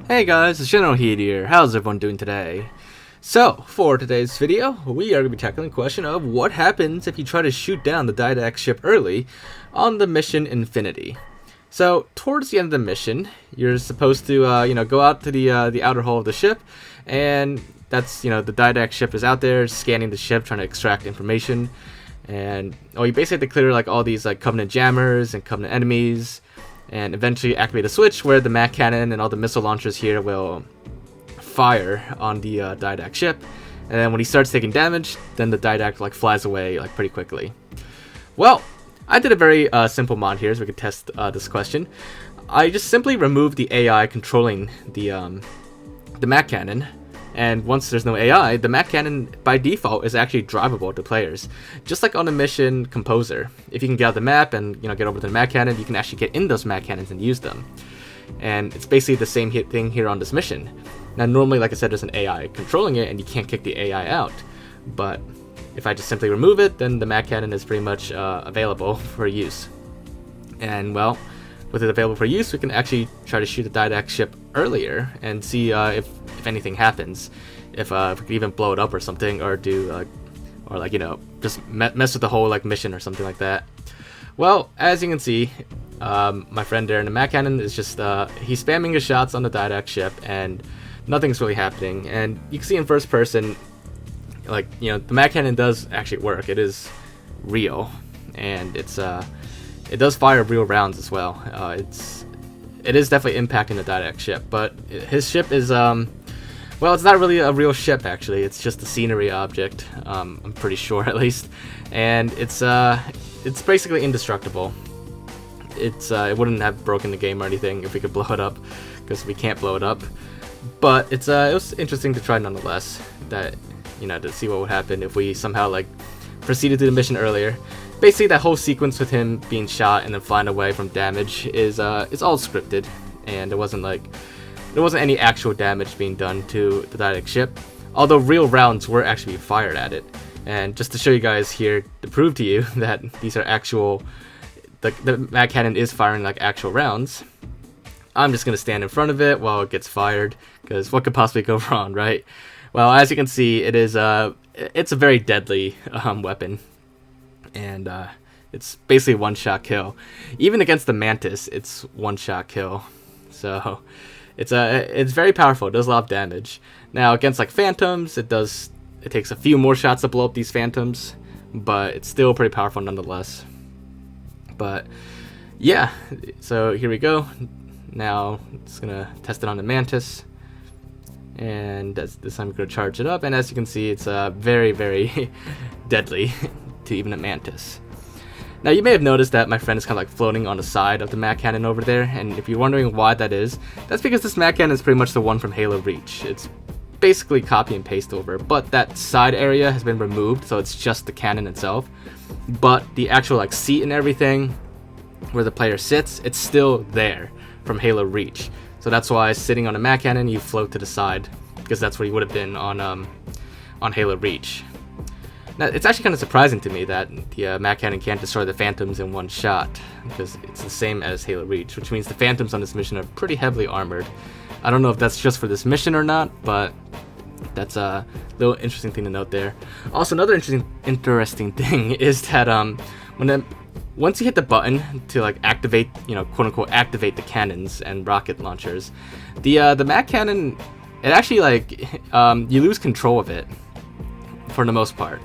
Hey guys, it's Generalkidd here. How's everyone doing today? So, for today's video, we are going to be tackling the question of what happens if you try to shoot down the Didact ship early on the mission Infinity. So, towards the end of the mission, you're supposed to, go out to the outer hull of the ship, and that's, the Didact ship is out there scanning the ship, trying to extract information, and you basically have to clear like all these like Covenant jammers and Covenant enemies, and eventually activate a switch where the Mac cannon and all the missile launchers here will fire on the Didact ship, and then when he starts taking damage, then the Didact like flies away like pretty quickly. Well, I did a very simple mod here so we could test this question. I just simply removed the AI controlling the Mac cannon, and once there's no AI, the Mac cannon by default is actually drivable to players, just like on the mission Composer. If you can get out the map and get over to the Mac cannon, you can actually get in those Mac cannons and use them. And it's basically the same thing here on this mission. Now normally, like I said, there's an AI controlling it and you can't kick the AI out, but if I just simply remove it, then the Mac cannon is pretty much available for use. And well, with it available for use, we can actually try to shoot the Didact ship earlier and see if anything happens, if we could even blow it up or something, or do just mess with the whole like mission or something like that. Well, as you can see, my friend there in the Mac cannon is just he's spamming his shots on the Didact ship and nothing's really happening. And you can see in first person, like the Mac cannon does actually work. It is real, and it does fire real rounds as well. It is definitely impacting the Didact ship, but his ship is well, it's not really a real ship actually. It's just a scenery object. I'm pretty sure at least, and it's basically indestructible. It wouldn't have broken the game or anything if we could blow it up, because we can't blow it up. But it was interesting to try nonetheless. That to see what would happen if we somehow like proceeded to the mission earlier. Basically, that whole sequence with him being shot and then flying away from damage is it's all scripted, and there wasn't any actual damage being done to the Didact ship, although real rounds were actually being fired at it. And just to show you guys here, to prove to you that these are actual, the Mac cannon is firing like actual rounds, I'm just gonna stand in front of it while it gets fired, because what could possibly go wrong, right? Well, as you can see, it's a very deadly weapon. And it's basically one-shot kill. Even against the Mantis, it's one-shot kill. So it's very powerful. It does a lot of damage. Now against like Phantoms, it takes a few more shots to blow up these Phantoms, but it's still pretty powerful nonetheless. But yeah, so here we go. Now it's gonna test it on the Mantis, and this time we're gonna charge it up. And as you can see, it's very, very deadly to even a Mantis. Now you may have noticed that my friend is kind of like floating on the side of the Mac cannon over there, and if you're wondering why that is, that's because this Mac cannon is pretty much the one from Halo Reach. It's basically copy and paste over, but that side area has been removed, so it's just the cannon itself. But the actual like seat and everything, where the player sits, it's still there from Halo Reach. So that's why sitting on a Mac cannon, you float to the side, because that's where you would have been on Halo Reach. Now, it's actually kind of surprising to me that the Mac cannon can't destroy the Phantoms in one shot, because it's the same as Halo Reach, which means the Phantoms on this mission are pretty heavily armored. I don't know if that's just for this mission or not, but that's a little interesting thing to note there. Also, another interesting thing is that once you hit the button to like activate, quote unquote activate the cannons and rocket launchers, the Mac cannon, it actually like you lose control of it for the most part.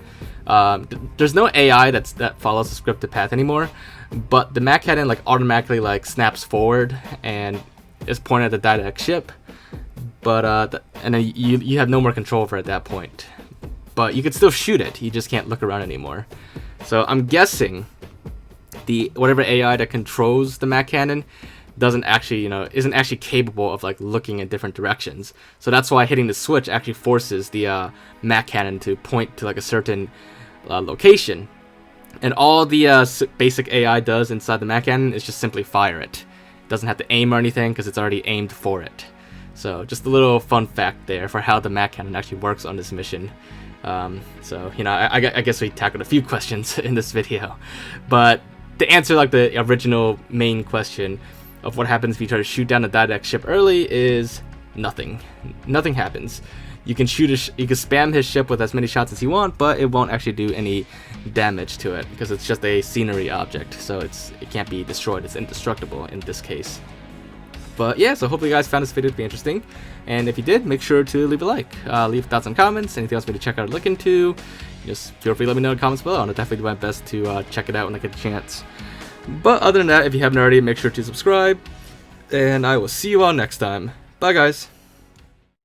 There's no AI that follows the scripted path anymore, but the Mac cannon like automatically like snaps forward and is pointed at the Didact ship, but and then you have no more control over it at that point. But you could still shoot it, you just can't look around anymore. So I'm guessing whatever AI that controls the Mac cannon isn't actually capable of like looking in different directions. So that's why hitting the switch actually forces the Mac cannon to point to like a certain location, and all the basic AI does inside the Mac cannon is just simply fire it. It doesn't have to aim or anything because it's already aimed for it. So just a little fun fact there for how the Mac cannon actually works on this mission. So I guess we tackled a few questions in this video, but to answer like the original main question of what happens if you try to shoot down the Didact ship early is nothing happens. You can you can spam his ship with as many shots as you want, but it won't actually do any damage to it because it's just a scenery object, so it can't be destroyed. It's indestructible in this case. But yeah, so hopefully you guys found this video to be interesting, and if you did, make sure to leave a like, leave thoughts and comments, anything else for me to check out or look into, just feel free to let me know in the comments below, and I'll definitely do my best to check it out when I get a chance. But other than that, if you haven't already, make sure to subscribe, and I will see you all next time. Bye guys!